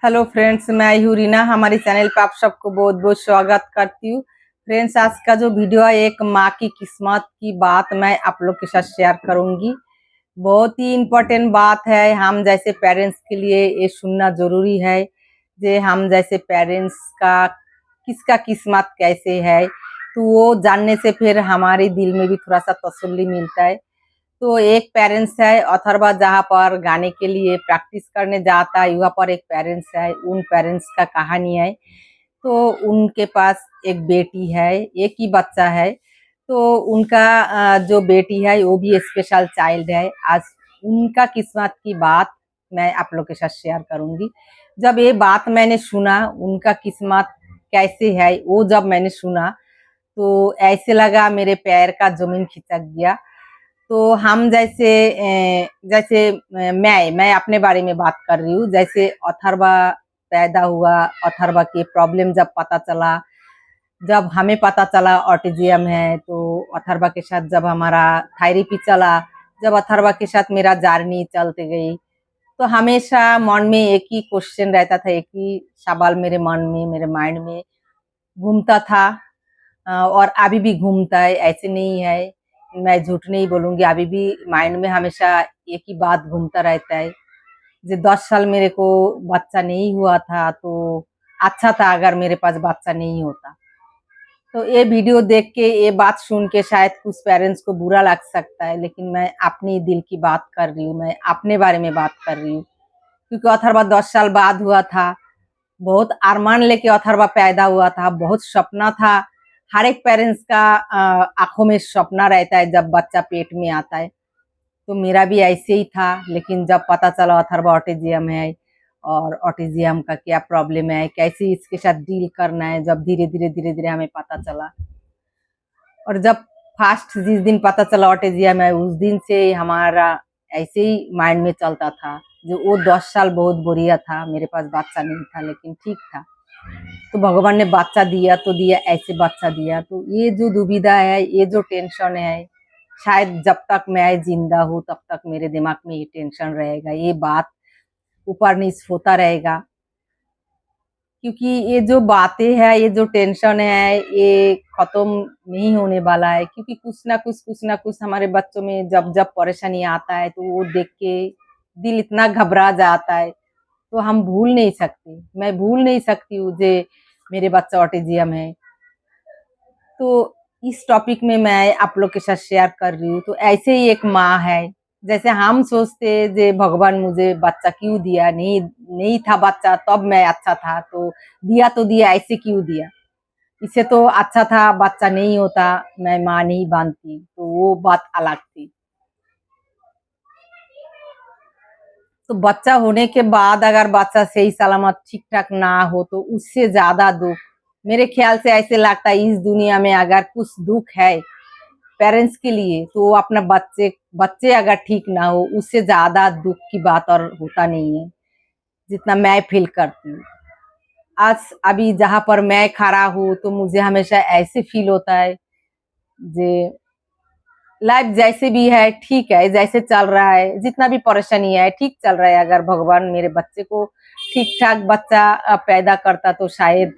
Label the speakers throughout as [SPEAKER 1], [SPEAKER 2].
[SPEAKER 1] Hello friends, मैं हूँ रीना। हमारे चैनल पे आप सबको बहुत बहुत स्वागत करती हूँ। फ्रेंड्स, आज का जो वीडियो है एक माँ की किस्मत की बात मैं आप लोग के साथ शेयर करूंगी। बहुत ही इम्पोर्टेंट बात है। हम जैसे पेरेंट्स के लिए ये सुनना जरूरी है जे हम जैसे पेरेंट्स का किसका किस्मत कैसे है, तो वो जानने से फिर हमारे दिल में भी थोड़ा सा तसल्ली मिलता है। तो एक पेरेंट्स है अथर्वा, जहाँ पर गाने के लिए प्रैक्टिस करने जाता है, वहाँ पर एक पेरेंट्स है। उन पेरेंट्स का कहानी है। तो उनके पास एक बेटी है, एक ही बच्चा है। तो उनका जो बेटी है वो भी स्पेशल चाइल्ड है। आज उनका किस्मत की बात मैं आप लोग के साथ शेयर करूंगी। जब ये बात मैंने सुना, उनका किस्मत कैसे है वो जब मैंने सुना, तो ऐसे लगा मेरे पैर का जमीन खिसक गया। तो हम मैं अपने बारे में बात कर रही हूँ। जैसे अथर्वा पैदा हुआ, अथर्वा के प्रॉब्लम जब पता चला, जब हमें पता चला ऑटिज्म है, तो अथर्वा के साथ जब हमारा थेरेपी चला, जब अथर्वा के साथ मेरा जर्नी चलते गई, तो हमेशा मन में एक ही क्वेश्चन रहता था, एक ही सवाल मेरे मन में, मेरे माइंड में घूमता था। और अभी भी घूमता है, ऐसे नहीं है, मैं झूठ नहीं बोलूंगी। अभी भी माइंड में हमेशा एक ही बात घूमता रहता है। जो 10 साल मेरे को बच्चा नहीं हुआ था, तो अच्छा था अगर मेरे पास बच्चा नहीं होता। तो ये वीडियो देख के, ये बात सुन के शायद कुछ पेरेंट्स को बुरा लग सकता है, लेकिन मैं अपनी दिल की बात कर रही हूँ, मैं अपने बारे में बात कर रही हूँ। क्योंकि अथर्वा 10 साल बाद हुआ था। बहुत अरमान लेके अथर्वा पैदा हुआ था, बहुत सपना था। हर एक पेरेंट्स का आंखों में सपना रहता है जब बच्चा पेट में आता है। तो मेरा भी ऐसे ही था। लेकिन जब पता चला अथर्वा ऑटिज्म है और ऑटिज्म का क्या प्रॉब्लम है, कैसे इसके साथ डील करना है, जब धीरे धीरे धीरे धीरे हमें पता चला, और जब फर्स्ट जिस दिन पता चला ऑटिज्म है, उस दिन से हमारा ऐसे ही माइंड में चलता था। जो वो 10 साल बहुत बुरिया था, मेरे पास बच्चा नहीं था लेकिन ठीक था। तो भगवान ने बच्चा दिया तो दिया, ऐसे बच्चा दिया। तो ये जो दुविधा है, ये जो टेंशन है, शायद जब तक मैं जिंदा हूँ तब तक मेरे दिमाग में ये टेंशन रहेगा, ये बात ऊपर नीचे होता रहेगा। क्योंकि ये जो बातें है, ये जो टेंशन है, ये खत्म नहीं होने वाला है। क्योंकि कुछ ना कुछ हमारे बच्चों में जब जब परेशानी आता है, तो वो देख के दिल इतना घबरा जाता है। तो हम भूल नहीं सकते, मैं भूल नहीं सकती हूँ जे मेरे बच्चा ऑटिज्म है। तो इस टॉपिक में मैं आप लोग के साथ शेयर कर रही हूँ। तो ऐसे ही एक माँ है, जैसे हम सोचते जे भगवान मुझे बच्चा क्यों दिया, नहीं नहीं था बच्चा तब मैं अच्छा था, तो दिया तो दिया, ऐसे क्यों दिया, इससे तो अच्छा था बच्चा नहीं होता, मैं माँ नहीं बनती, तो वो बात अलग थी। तो बच्चा होने के बाद अगर बच्चा सही सलामत ठीक ठाक ना हो, तो उससे ज्यादा दुख मेरे ख्याल से ऐसे लगता है। इस दुनिया में अगर कुछ दुख है पेरेंट्स के लिए, तो वो अपना बच्चे बच्चे अगर ठीक ना हो, उससे ज्यादा दुख की बात और होता नहीं है, जितना मैं फील करती हूँ। आज अभी जहां पर मैं खड़ा हूँ, तो मुझे हमेशा ऐसे फील होता है जे लाइफ जैसे भी है ठीक है, जैसे चल रहा है, जितना भी परेशानी है ठीक चल रहा है। अगर भगवान मेरे बच्चे को ठीक ठाक बच्चा पैदा करता, तो शायद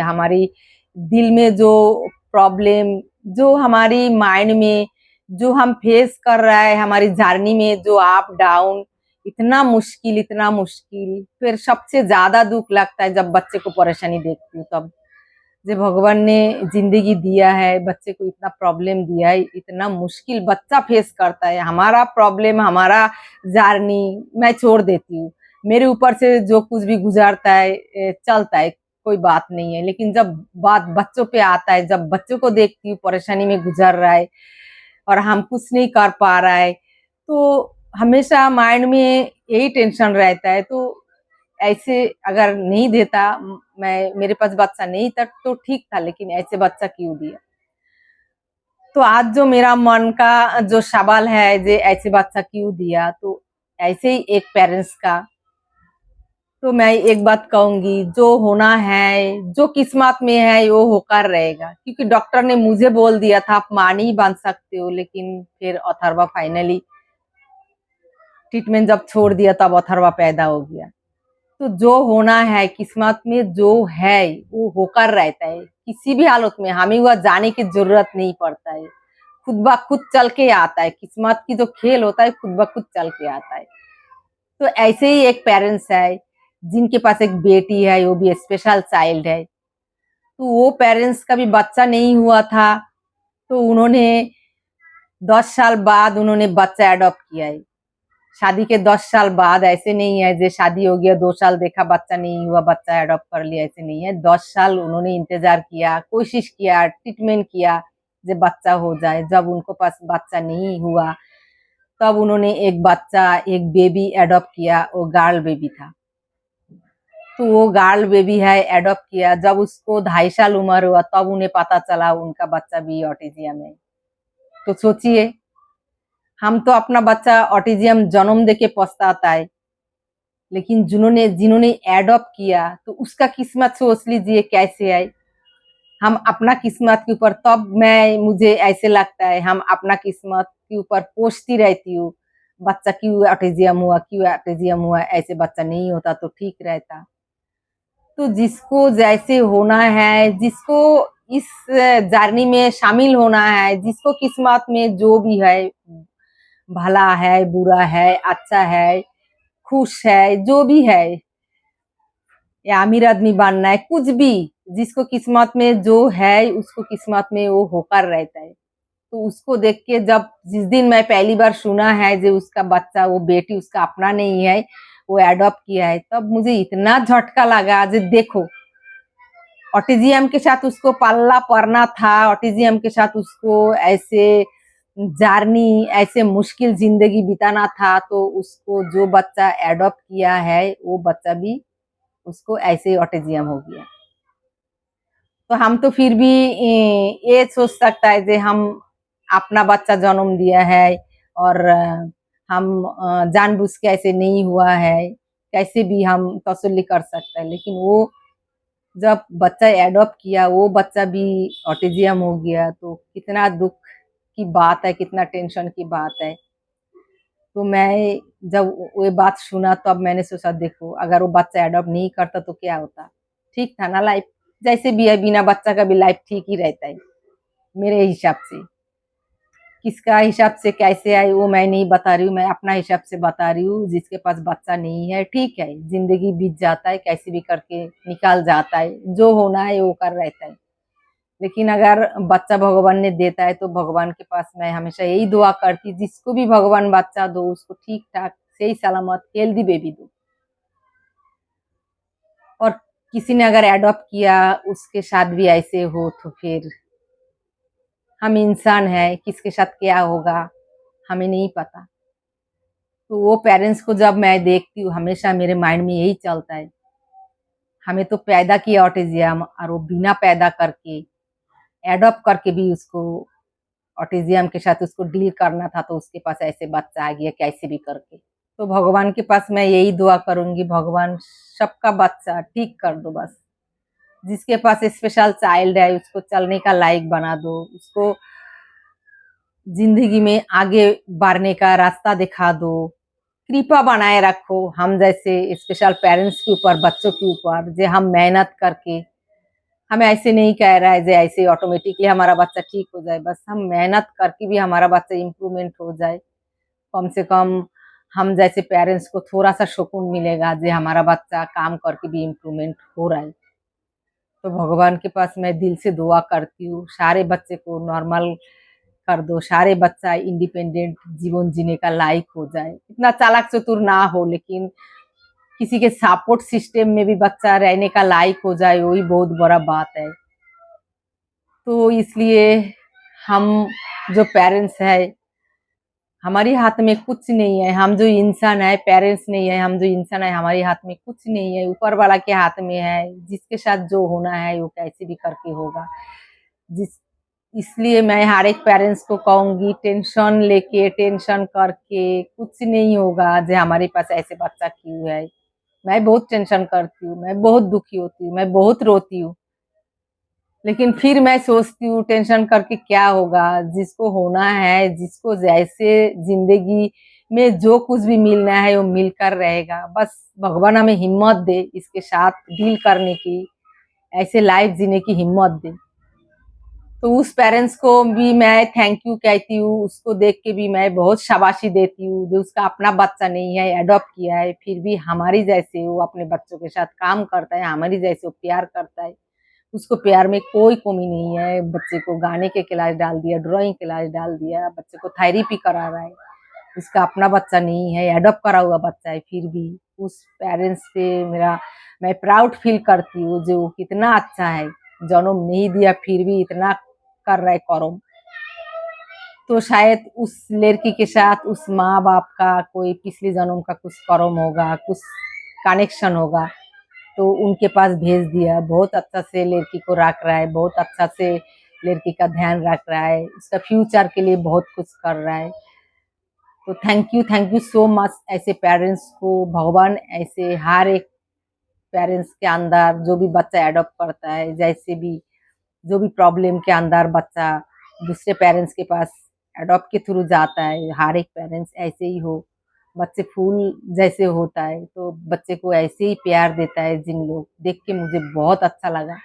[SPEAKER 1] हमारी दिल में जो प्रॉब्लम, जो हमारी माइंड में जो हम फेस कर रहा है, हमारी जर्नी में जो अप डाउन, इतना मुश्किल, फिर सबसे ज्यादा दुख लगता है जब बच्चे को परेशानी देखती हूँ। तब जो भगवान ने जिंदगी दिया है, बच्चे को इतना प्रॉब्लम दिया है, इतना मुश्किल बच्चा फेस करता है, हमारा प्रॉब्लम, हमारा जर्नी मैं छोड़ देती हूँ। मेरे ऊपर से जो कुछ भी गुजरता है चलता है, कोई बात नहीं है। लेकिन जब बात बच्चों पे आता है, जब बच्चों को देखती हूँ परेशानी में गुजर रहा है और हम कुछ नहीं कर पा रहा है, तो हमेशा माइंड में यही टेंशन रहता है। तो ऐसे अगर नहीं देता, मैं मेरे पास बच्चा नहीं था तो ठीक था, लेकिन ऐसे बच्चा क्यों दिया। तो आज जो मेरा मन का जो सवाल है, जे ऐसे बच्चा क्यों दिया, तो ऐसे ही एक पेरेंट्स का, तो मैं एक बात कहूंगी, जो होना है, जो किस्मत में है वो होकर रहेगा। क्योंकि डॉक्टर ने मुझे बोल दिया था आप मां नहीं बन सकते हो, लेकिन फिर अथर्वा फाइनली ट्रीटमेंट जब छोड़ दिया, तब अथर्वा पैदा हो गया। तो जो होना है किस्मत में जो है वो होकर रहता है, किसी भी हालत में हमें वह जाने की जरूरत नहीं पड़ता है, खुद ब खुद चल के आता है। किस्मत की जो खेल होता है खुद ब खुद चल के आता है। तो ऐसे ही एक पेरेंट्स है जिनके पास एक बेटी है, वो भी स्पेशल चाइल्ड है। तो वो पेरेंट्स का भी बच्चा नहीं हुआ था, तो उन्होंने 10 साल बाद उन्होंने बच्चा एडॉप्ट किया है। शादी के 10 साल बाद, ऐसे नहीं है जो शादी हो गया 2 साल देखा बच्चा नहीं हुआ बच्चा एडॉप्ट कर लिया, ऐसे नहीं है। 10 साल उन्होंने इंतजार किया, कोशिश किया, ट्रीटमेंट किया जो बच्चा हो जाए। जब उनको पास बच्चा नहीं हुआ तब उन्होंने एक बच्चा, एक बेबी एडॉप्ट किया, वो गर्ल बेबी था। तो वो गर्ल बेबी है एडॉप्ट किया। जब उसको 2.5 साल उम्र हुआ तब उन्हें पता चला उनका बच्चा भी ऑटिज्म है। तो सोचिए, हम तो अपना बच्चा ऑटिज्म जन्म देके पछताता है, लेकिन जिन्होंने जिन्होंने एडॉप्ट किया तो उसका किस्मत सोच लीजिए कैसे है। हम अपना किस्मत के ऊपर, तब मैं मुझे ऐसे लगता है हम अपना किस्मत के ऊपर कोसती रहती हूँ, बच्चा क्यों ऑटिज्म हुआ, क्यों ऑटिज्म हुआ, ऐसे बच्चा नहीं होता तो ठीक रहता। तो जिसको जैसे होना है, जिसको इस जर्नी में शामिल होना है, जिसको किस्मत में जो भी है, भला है, बुरा है, अच्छा है, खुश है, जो भी है, या अमीर आदमी बनना है, कुछ भी, जिसको किस्मत में जो है उसको किस्मत में वो होकर रहता है। तो उसको देख के, जब जिस दिन मैं पहली बार सुना है जो उसका बच्चा, वो बेटी उसका अपना नहीं है, वो एडॉप्ट किया है, तब मुझे इतना झटका लगा। जो देखो, ऑटिज्म के साथ उसको पल्ला पड़ना था, ऑटिज्म के साथ उसको ऐसे जर्नी, ऐसे मुश्किल जिंदगी बिताना था, तो उसको जो बच्चा एडॉप्ट किया है वो बच्चा भी उसको ऐसे ही ऑटिज्म हो गया। तो हम तो फिर भी ये सोच सकता है कि हम अपना बच्चा जन्म दिया है और हम जानबूझ के ऐसे नहीं हुआ है, कैसे भी हम तसल्ली कर सकते हैं। लेकिन वो जब बच्चा एडॉप्ट किया, वो बच्चा भी ऑटिज्म हो गया, तो कितना दुख की बात है, कितना टेंशन की बात है। तो मैं जब वो बात सुना तब मैंने सोचा, देखो अगर वो बच्चा एडॉप्ट नहीं करता तो क्या होता। ठीक था ना लाइफ, जैसे भी है बिना बच्चा का भी लाइफ ठीक ही रहता है मेरे हिसाब से। किसका हिसाब से कैसे आई वो मैं नहीं बता रही हूँ, मैं अपना हिसाब से बता रही हूँ। जिसके पास बच्चा नहीं है, ठीक है, जिंदगी बीत जाता है, कैसे भी करके निकाल जाता है, जो होना है वो कर रहता है। लेकिन अगर बच्चा भगवान ने देता है तो भगवान के पास मैं हमेशा यही दुआ करती, जिसको भी भगवान बच्चा दो उसको ठीक ठाक सही सलामत हेल्दी बेबी दो। और किसी ने अगर एडॉप्ट किया उसके साथ भी ऐसे हो तो फिर हम इंसान हैं, किसके साथ क्या होगा हमें नहीं पता। तो वो पेरेंट्स को जब मैं देखती हूँ हमेशा मेरे माइंड में यही चलता है, हमें तो पैदा किया ऑटिज्म, और वो बिना पैदा करके एडॉप्ट करके भी उसको ऑटिज्म के साथ उसको डील करना था, तो उसके पास ऐसे बच्चा आ गया कैसे भी करके। तो भगवान के पास मैं यही दुआ करूंगी, भगवान सबका बच्चा ठीक कर दो बस। जिसके पास स्पेशल चाइल्ड है उसको चलने का लायक बना दो, उसको जिंदगी में आगे बढ़ने का रास्ता दिखा दो, कृपा बनाए रखो हम जैसे स्पेशल पेरेंट्स के ऊपर, बच्चों के ऊपर, जो हम मेहनत करके, हमें ऐसे नहीं कह रहा है जो ऐसे ऑटोमेटिकली हमारा बच्चा ठीक हो जाए, बस हम मेहनत करके भी हमारा बच्चा इम्प्रूवमेंट हो जाए। कम से कम हम जैसे पेरेंट्स को थोड़ा सा सुकून मिलेगा जो हमारा बच्चा काम करके भी इम्प्रूवमेंट हो रहा है। तो भगवान के पास मैं दिल से दुआ करती हूँ, सारे बच्चे को नॉर्मल कर दो, सारे बच्चा इंडिपेंडेंट जीवन जीने का लायक हो जाए। इतना चालाक चतुर ना हो, लेकिन किसी के सपोर्ट सिस्टम में भी बच्चा रहने का लायक हो जाए, वही बहुत बड़ा बात है। तो इसलिए हम जो पेरेंट्स है, हमारे हाथ में कुछ नहीं है। हम जो इंसान है, पेरेंट्स नहीं है, हम जो इंसान है हमारे हाथ में कुछ नहीं है, ऊपर वाला के हाथ में है। जिसके साथ जो होना है वो कैसे भी करके होगा। जिस इसलिए मैं हर एक पेरेंट्स को कहूंगी, टेंशन लेके, टेंशन करके कुछ नहीं होगा। जो हमारे पास ऐसे बच्चा क्यों है, मैं बहुत टेंशन करती हूँ, मैं बहुत दुखी होती हूँ, मैं बहुत रोती हूँ, लेकिन फिर मैं सोचती हूँ टेंशन करके क्या होगा। जिसको होना है, जिसको जैसे जिंदगी में जो कुछ भी मिलना है वो मिलकर रहेगा। बस भगवान हमें हिम्मत दे इसके साथ डील करने की, ऐसे लाइफ जीने की हिम्मत दे। तो उस पेरेंट्स को भी मैं थैंक यू कहती हूँ, उसको देख के भी मैं बहुत शाबाशी देती हूँ, जो उसका अपना बच्चा नहीं है, एडॉप्ट किया है, फिर भी हमारी जैसे वो अपने बच्चों के साथ काम करता है, हमारी जैसे वो प्यार करता है। उसको प्यार में कोई कमी नहीं है। बच्चे को गाने के क्लास डाल दिया, ड्राइंग क्लास डाल दिया, बच्चे को थेरेपी करा रहा है। उसका अपना बच्चा नहीं है, एडॉप्ट करा हुआ बच्चा है, फिर भी उस पेरेंट्स पे मेरा मैं प्राउड फील करती हूँ जो वो कितना अच्छा है। जन्म नहीं दिया फिर भी इतना कर रहा है कर्म। तो शायद उस लड़की के साथ उस माँ बाप का कोई पिछले जन्म का कुछ कर्म होगा, कुछ कनेक्शन होगा, तो उनके पास भेज दिया। बहुत अच्छा से लड़की को रख रहा है, बहुत अच्छा से लड़की का ध्यान रख रहा है, उसका फ्यूचर के लिए बहुत कुछ कर रहा है। तो थैंक यू सो मच ऐसे पेरेंट्स को। भगवान ऐसे हर एक पेरेंट्स के अंदर जो भी बच्चा एडॉप्ट करता है, जैसे भी जो भी प्रॉब्लम के अंदर बच्चा दूसरे पेरेंट्स के पास एडॉप्ट के थ्रू जाता है, हर एक पेरेंट्स ऐसे ही हो। बच्चे फूल जैसे होता है तो बच्चे को ऐसे ही प्यार देता है। जिन लोग देख के मुझे बहुत अच्छा लगा।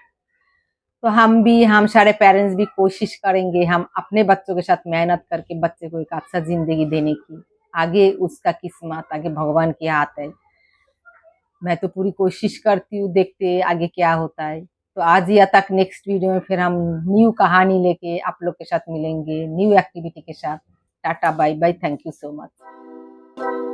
[SPEAKER 1] तो हम सारे पेरेंट्स भी कोशिश करेंगे, हम अपने बच्चों के साथ मेहनत करके बच्चे को एक अच्छा जिंदगी देने की। आगे उसका किस्मत आगे भगवान के हाथ है। मैं तो पूरी कोशिश करती हूँ, देखते आगे क्या होता है। तो आज या तक नेक्स्ट वीडियो में फिर हम न्यू कहानी लेके आप लोग के साथ मिलेंगे, न्यू एक्टिविटी के साथ। Tata bye bye, thank you so much.